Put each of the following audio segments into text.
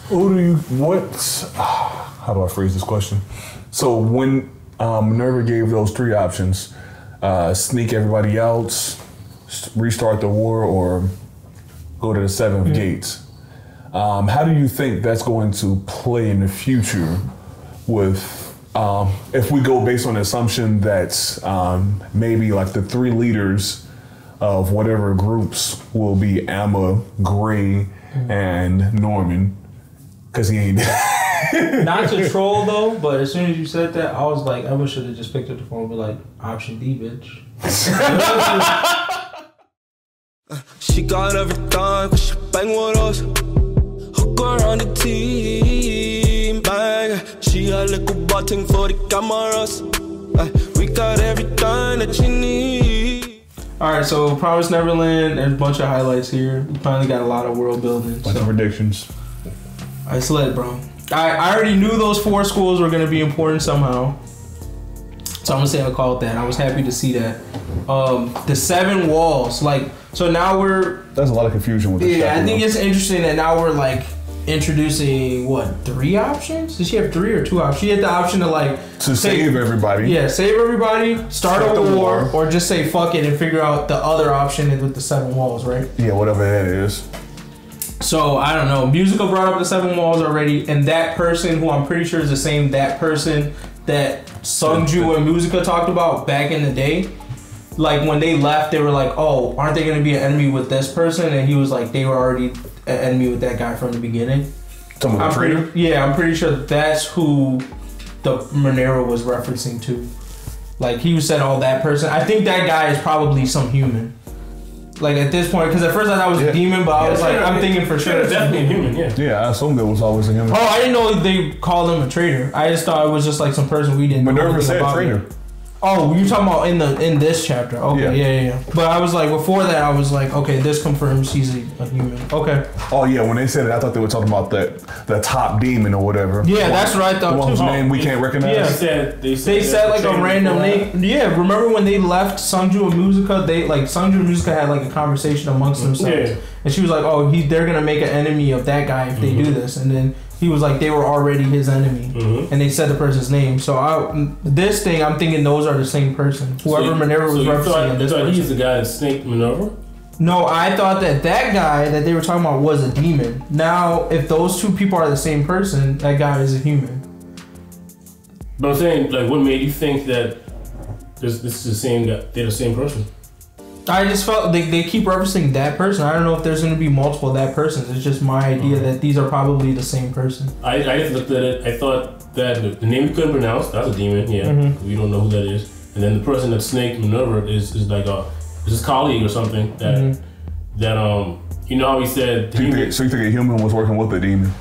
How do I phrase this question? So when Minerva gave those three options, sneak everybody else, restart the war, or go to the seventh gates, how do you think that's going to play in the future with, if we go based on the assumption that maybe like the three leaders of whatever groups will be Amma, Gray, and Norman, because he ain't Not to troll though, but as soon as you said that, I was like, I should have just picked up the phone and be like, option D, bitch. She got everything, cause she bang with us. Hook her on the team, bang. She a little button for the cameras. We got everything that you need. Alright, so Promised Neverland, there's a bunch of highlights here. We finally got a lot of world building. bunch of predictions. I slid, bro. I already knew those 4 schools were going to be important somehow. So I'm going to say I called that. I was happy to see that. The 7 walls. Like, so now we're... There's a lot of confusion with this. Yeah, I think it's interesting that now we're like introducing, what, 3 options? Did she have 3 or 2 options? She had the option to like... To save everybody. Yeah, save everybody, start a war, or just say fuck it and figure out the other option with the 7 walls, right? Yeah, whatever that is. So, I don't know. Musical brought up the 7 walls already, and that person, who I'm pretty sure is the same that person that Sungju and Musica talked about back in the day. Like, when they left, they were like, oh, aren't they going to be an enemy with this person? And he was like, they were already an enemy with that guy from the beginning. I'm pretty sure that's who the Monero was referencing to. Like, he said, oh, that person. I think that guy is probably some human. Like, at this point, because at first I thought it was a demon, but I was like, I'm thinking for sure. It's definitely a human, yeah. Yeah, I assumed it was always a human. Oh, I didn't know they called him a traitor. I just thought it was just like some person we didn't know Minerva said traitor. Oh, you're talking about in this chapter. Okay, yeah. But I was like, before that, I was like, okay, this confirms he's a human. Okay. Oh, yeah, when they said it, I thought they were talking about the top demon or whatever. Yeah, that's what I thought, the one whose name we can't recognize. Yeah, they said like a random name. Yeah, remember when they left Sungju and Musica? Sungju and Musica had like a conversation amongst themselves. Yeah. And she was like, oh, they're going to make an enemy of that guy if they do this. And then he was like, they were already his enemy. And they said the person's name. So this thing, I'm thinking those are the same person. Whoever Minerva was representing. You thought he's the guy that snaked Minerva? No, I thought that guy that they were talking about was a demon. Now, if those 2 people are the same person, that guy is a human. But I'm saying, like, what made you think that this is the same guy? They're the same person? I just felt they keep referencing that person. I don't know if there's going to be multiple of that persons. It's just my idea that these are probably the same person. I just looked at it. I thought that the name you couldn't pronounce, that's a demon, yeah. We don't know who that is. And then the person that snaked Minerva is like his colleague or something that you know how he said... So you think a human was working with a demon?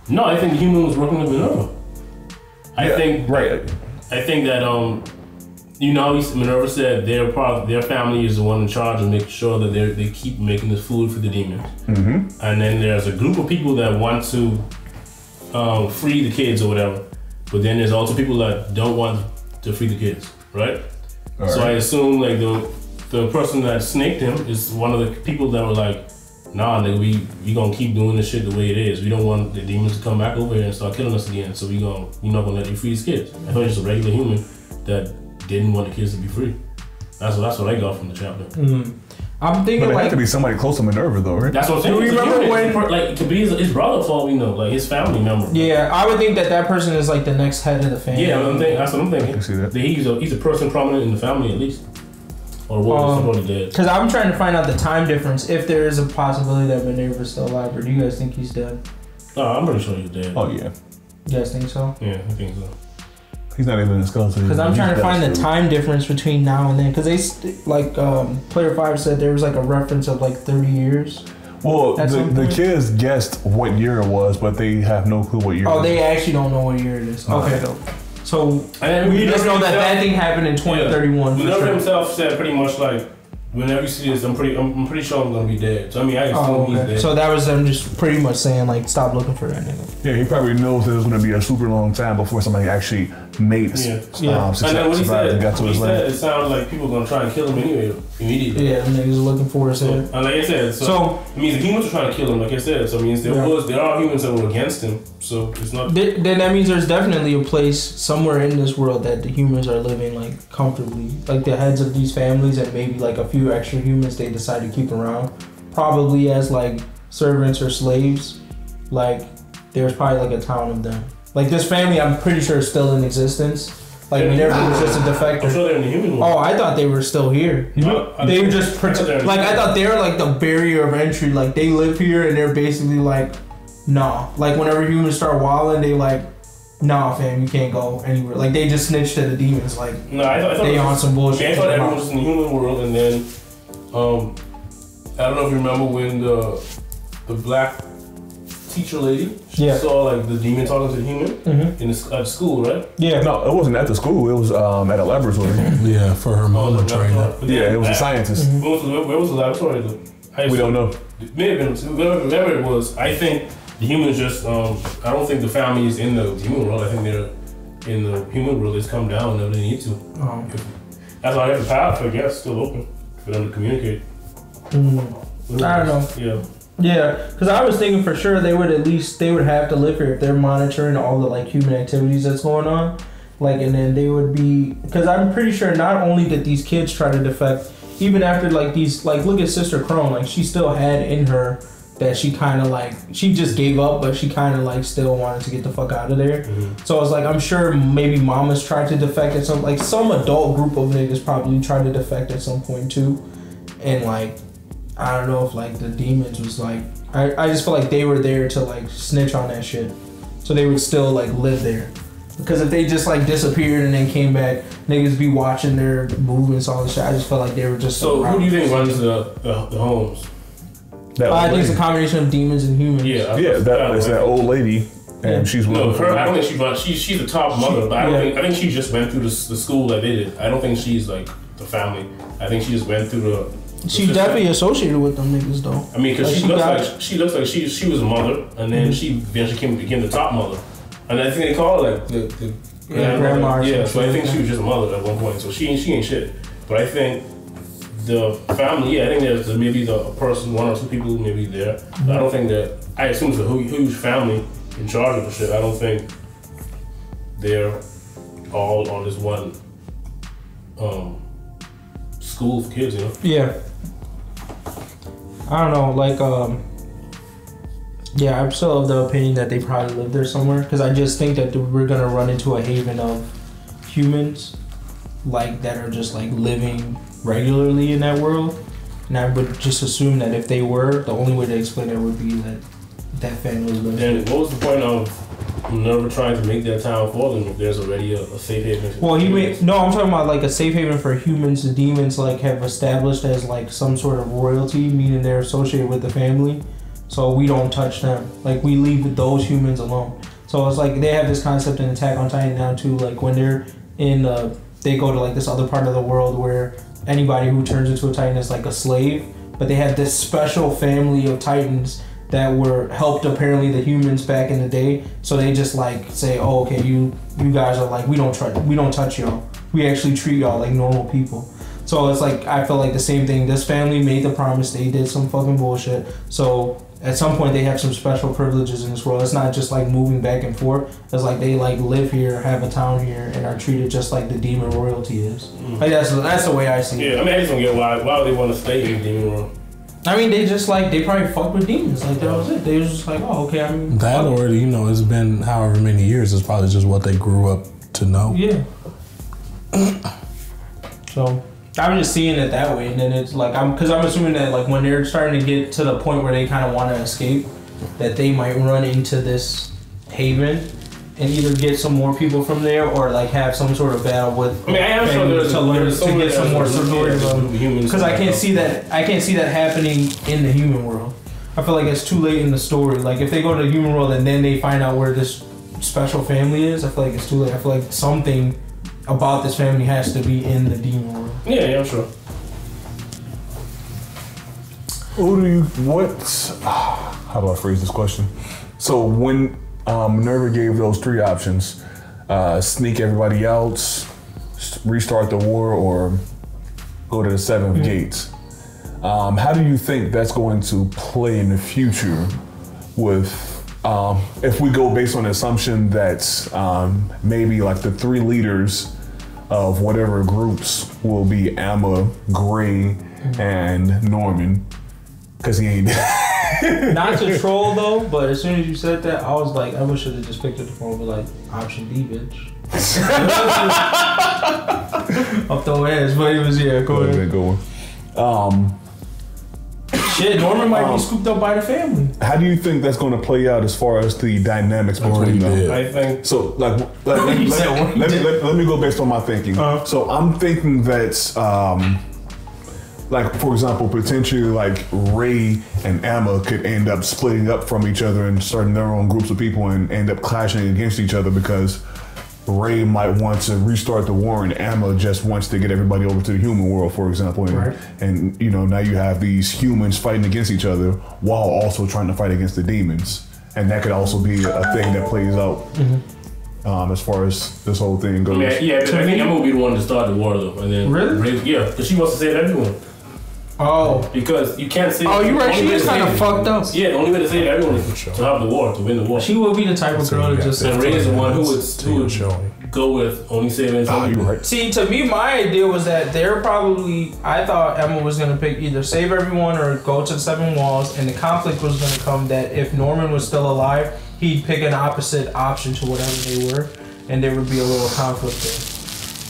No, I think the human was working with Minerva. I think that you know, Minerva said their family is the one in charge of making sure that they keep making this food for the demons. And then there's a group of people that want to free the kids or whatever. But then there's also people that don't want to free the kids, right? So I assume like the person that snaked him is one of the people that were like, nah, nigga, we gonna keep doing this shit the way it is. We don't want the demons to come back over here and start killing us again. So we're not gonna let you free these kids. I thought he was a regular human that didn't want the kids to be free. That's what I got from the chapter. I'm thinking but it had to be somebody close to Minerva though, right? That's what I'm saying. Do you remember when it could be his brother for all we know, like his family member. Yeah, I would think that person is like the next head of the family. Yeah, that's what I'm thinking. I can see that. He's a person prominent in the family at least. Or what was somebody dead? Because I'm trying to find out the time difference, if there is a possibility that Minerva's still alive, or do you guys think he's dead? I'm pretty sure he's dead. Oh yeah. You guys think so? Yeah, I think so. He's not even in the skeleton. Because I'm trying to find the time difference between now and then. Because they, like, Player 5 said there was like a reference of like 30 years. Well, the kids guessed what year it was, but they have no clue what year it is. Oh, they actually don't know what year it is. Okay. So we just know that thing happened in 2031. Yeah. Minerva himself said pretty much like, whenever you see this, I'm pretty sure I'm gonna be dead. So I mean, I assume he's dead. So that was them just pretty much saying like, stop looking for that nigga. Yeah, he probably knows that it's gonna be a super long time before somebody actually mates. And then what he said, it sounds like people are gonna try and kill him anyway, immediately. Yeah, the niggas are looking for his head. And like I said, so it means the humans are trying to kill him. Like I said, so it means there are humans that were against him. So it's not. Then that means there's definitely a place somewhere in this world that the humans are living like comfortably. Like the heads of these families and maybe like a few extra humans they decide to keep around, probably as like servants or slaves. Like there's probably like a town of them. Like this family, I'm pretty sure is still in existence. Like Minerva was just a defector. I'm sure they're in the human world. Oh, I thought they were still here. They were just I thought they were like the barrier of entry. Like they live here and they're basically like, nah. Like whenever humans start wilding, they like, nah, fam, you can't go anywhere. Like they just snitched to the demons. Like I thought they on some bullshit. I thought everyone was in the human world, and then I don't know if you remember when the black teacher lady, she saw like the demon talking to the human in at school, right? Yeah. No, it wasn't at the school. It was at a laboratory. Yeah, for her mama trainer. Yeah, it was a scientist. Where was the laboratory though? We don't know. It may have been whatever it was. I think the humans just. I don't think the family is in the human world. I think they're in the human world. They just come down whenever they need to. That's why I have the path. I guess still open for them to communicate. I don't know. Yeah. Yeah, because I was thinking for sure they would have to live here if they're monitoring all the like human activities that's going on, like, and then they would be, because I'm pretty sure not only did these kids try to defect, even after like these, like look at Sister Crone, like she still had in her that she kind of like, she just gave up, but she kind of like still wanted to get the fuck out of there. So I was like, I'm sure maybe mamas tried to defect at some, like some adult group of niggas probably tried to defect at some point too, and like. I don't know if like the demons was like I just feel like they were there to like snitch on that shit, so they would still like live there. Because if they just like disappeared and then came back, niggas be watching their movements, all the shit. I just felt like they were just. So who do you think runs the homes? I think it's a combination of demons and humans. It's that old lady, and she's I don't think she runs. She's the top mother, but I think she just went through the school that they did. I don't think she's like the family. I think she just went through the. She's definitely associated with them niggas though. I mean, because she looks like she was a mother, and then she eventually became the top mother, and I think they call her like the grandma. Yeah, so I think she was just a mother at one point. So she ain't shit. But I think the family. I think there's maybe a person, one or two people maybe there. But I don't think that. I assume it's a huge family in charge of the shit. I don't think they're all on this one school for kids, you know. Yeah. I don't know, like, I'm still of the opinion that they probably live there somewhere, because I just think that we're gonna run into a haven of humans, like, that are just, like, living regularly in that world, and I would just assume that if they were, the only way to explain it would be that family lives there. Then what was the point of never trying to make that town for them if there's already a safe haven? Well, I'm talking about like a safe haven for humans. The demons like have established as like some sort of royalty, meaning they're associated with the family, so we don't touch them. Like we leave those humans alone. So it's like they have this concept in Attack on Titan now too. Like when they're in, they go to like this other part of the world where anybody who turns into a Titan is like a slave, but they have this special family of Titans that were helped apparently the humans back in the day, so they just like say, oh okay, you guys are like we don't touch y'all. We actually treat y'all like normal people. So it's like I feel like the same thing. This family made the promise, they did some fucking bullshit. So at some point they have some special privileges in this world. It's not just like moving back and forth. It's like they like live here, have a town here, and are treated just like the demon royalty is. Like that's the way I see it. Yeah, I mean I just don't get why would they want to stay in the demon world. I mean, they just like, they probably fucked with demons. Like, that was it. They was just like, oh, okay, I mean. That or, you know, it's been however many years. It's probably just what they grew up to know. Yeah. So, I'm just seeing it that way. And then it's like, because I'm assuming that, like, when they're starting to get to the point where they kind of want to escape, that they might run into this haven and either get some more people from there or like have some sort of battle with. I mean, I am sure to get some more support from humans. Because I can't see that happening in the human world. I feel like it's too late in the story. Like if they go to the human world and then they find out where this special family is, I feel like it's too late. I feel like something about this family has to be in the demon world. Yeah, I'm sure. How do I phrase this question? So when Minerva gave those three options, sneak everybody else, restart the war, or go to the 7th gates. How do you think that's going to play in the future with, if we go based on the assumption that maybe like the 3 leaders of whatever groups will be Amma, Gray, and Norman, because he ain't. Not to troll though, but as soon as you said that, I was like, I wish I should have just picked up the phone and be like, option B, bitch. I'll throw ass, but it was, go ahead. Go on. Shit, Norman might be scooped up by the family. How do you think that's going to play out as far as the dynamics between them? I think so. Let me go based on my thinking. So I'm thinking that, like for example, potentially like Ray and Amma could end up splitting up from each other and starting their own groups of people and end up clashing against each other because Ray might want to restart the war and Amma just wants to get everybody over to the human world, for example. And you know, now you have these humans fighting against each other while also trying to fight against the demons. And that could also be a thing that plays out as far as this whole thing goes. I think Amma will be the one to start the war though. And then Ray, because she wants to save everyone. Oh. Because you can't save. Oh, you're right. She is kind of fucked up. Yeah, the only way to save everyone is to have the war, to win the war. She will be the type of girl to just. And Ray is the one who would go with only saving. You're right. See, to me, my idea was that they're probably. I thought Emma was gonna pick either save everyone or go to the 7 walls, and the conflict was gonna come that if Norman was still alive, he'd pick an opposite option to whatever they were, and there would be a little conflict there.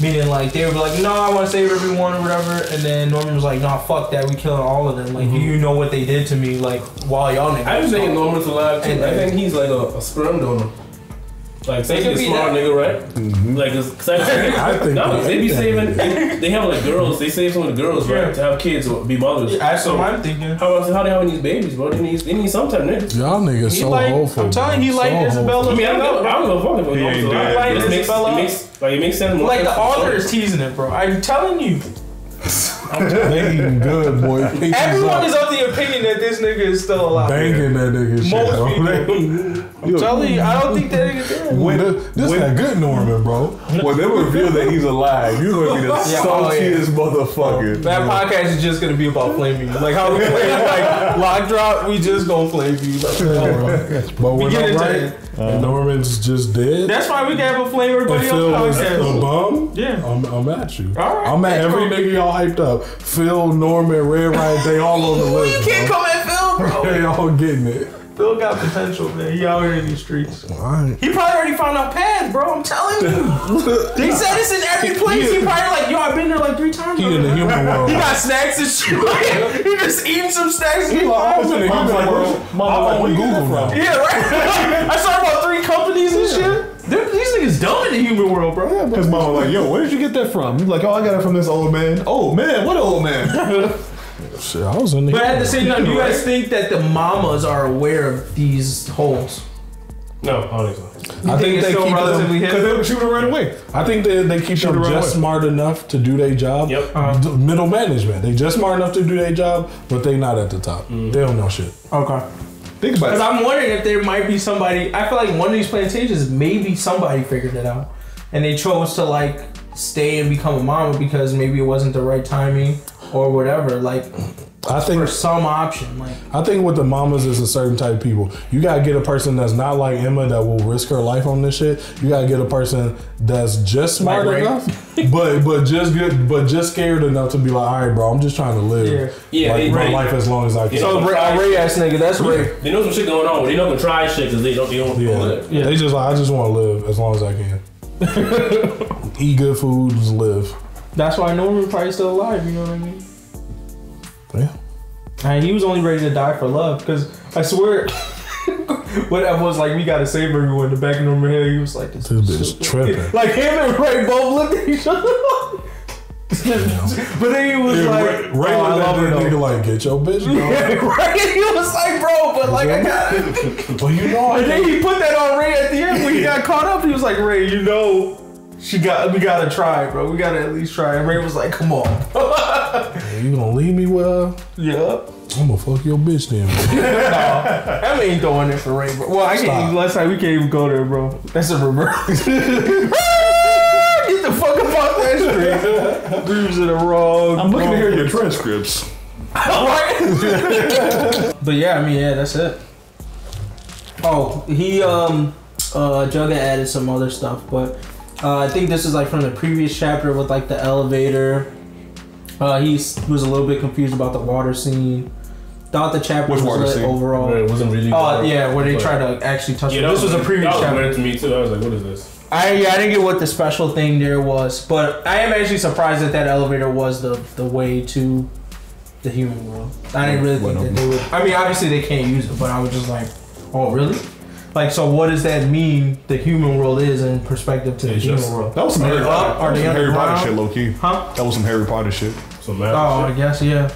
Meaning, like, they would be like, no, I want to save everyone or whatever. And then Norman was like, no, fuck that. We killing all of them. Like, you know what they did to me, like, while y'all niggas. I was thinking Norman's alive, too. I think he's like a sperm donor. Like, say he's a smart nigga, right? Like, cause I think no, they be saving, they have like girls, they save some of the girls, right? To have kids or be mothers. That's what I'm thinking. How they having these babies, bro? They need some type of niggas. Y'all niggas so hopeful. I'm telling you, he like Isabella. I mean, I don't know fucking about Norman's alive. Like Isabella. It makes sense. Like, the author is teasing it, bro. I'm telling you. They eating good, boy. Everyone is of the opinion that this nigga is still alive. Banging that nigga shit. Most people. I'm telling you, I don't think that nigga did. This that good Norman, bro. When they reveal that he's alive, you're gonna be the saltiest motherfucker. That podcast is just gonna be about flaming you. Like how we play like Lock Drop, we just gonna flame you. But we're not right. And Norman's just dead. That's why we can have a flame everybody else. Phil was a bum. Yeah, I'm at you. All right, I'm at every nigga y'all hyped up. Phil, Norman, Red Riot, they all on the list. You can't come at Phil, bro. They all getting it. Phil got potential, man. He out here in these streets. Right. He probably already found out pads, bro. I'm telling you. They said it's in every place. He probably like, yo, I've been there like 3 times. He in the human world. He got snacks and shit. He just eating some snacks. He like, I was in the human world. Mama, where Google from? Yeah, right. I saw about 3 companies and shit. These niggas dumb in the human world, bro. Yeah, because mama like, yo, where did you get that from? He's like, oh, I got it from this old man. Old man? What old man? Shit, I was in the. But at the same time, do you guys think that the mamas are aware of these holes? No, I don't think so. I think they keep relatively them because she would have ran away. I think they keep them just smart enough to do their job. Yep. Middle management, they just smart enough to do their job, but they not at the top. They don't know shit. Okay. Think about it. Because I'm wondering if there might be somebody. I feel like one of these plantations, maybe somebody figured it out, and they chose to like stay and become a mama because maybe it wasn't the right timing or whatever. Like, I think for some option. Like, I think with the mamas is a certain type of people. You gotta get a person that's not like Emma that will risk her life on this shit. You gotta get a person that's just smart enough, but just good, but just scared enough to be like, all right, bro, I'm just trying to live, my life as long as I can. So a Ray ass nigga, that's Ray. They know some shit going on, but they don't gonna try shit because they don't live. Yeah. They just like, I just want to live as long as I can. Eat good food, just live. That's why Norman probably still alive. You know what I mean? Yeah. And he was only ready to die for love, because I swear, what I was like, we gotta save everyone. In the back of Norman head, he was like, this bitch tripping. Like him and Ray both looked at each other. But then he was like, Ray I love her, nigga like, get your bitch going. Right? He was like, bro, but like I got it. Well, you know, and then he put that on Ray at the end when he got caught up. He was like, Ray, you know, we gotta try, bro. We gotta at least try. And Ray was like, come on. You gonna leave me with her? Yeah. I'm gonna fuck your bitch then. I ain't throwing it for Ray, bro. Well, I can't even, last time we can't even go there, bro. That's a reverse. Get the fuck up off that street. Grooves in the wrong. I'm looking to hear your transcripts. But yeah, I mean, yeah, that's it. Oh, he Jugga added some other stuff, but I think this is like from the previous chapter with like the elevator. He was a little bit confused about the water scene. Thought the chapter was lit overall. Where it wasn't really. Yeah, where they try to actually touch it. This was a previous chapter. That was weird to me too. I was like, what is this? I didn't get what the special thing there was, but I am actually surprised that elevator was the way to the human world. I didn't really think that they would. I mean, obviously they can't use it, but I was just like, oh really? Like, so what does that mean? The human world is in perspective to the human world. That was some Harry Potter shit, low key. Huh? That was some Harry Potter shit. Some magic I guess, yeah.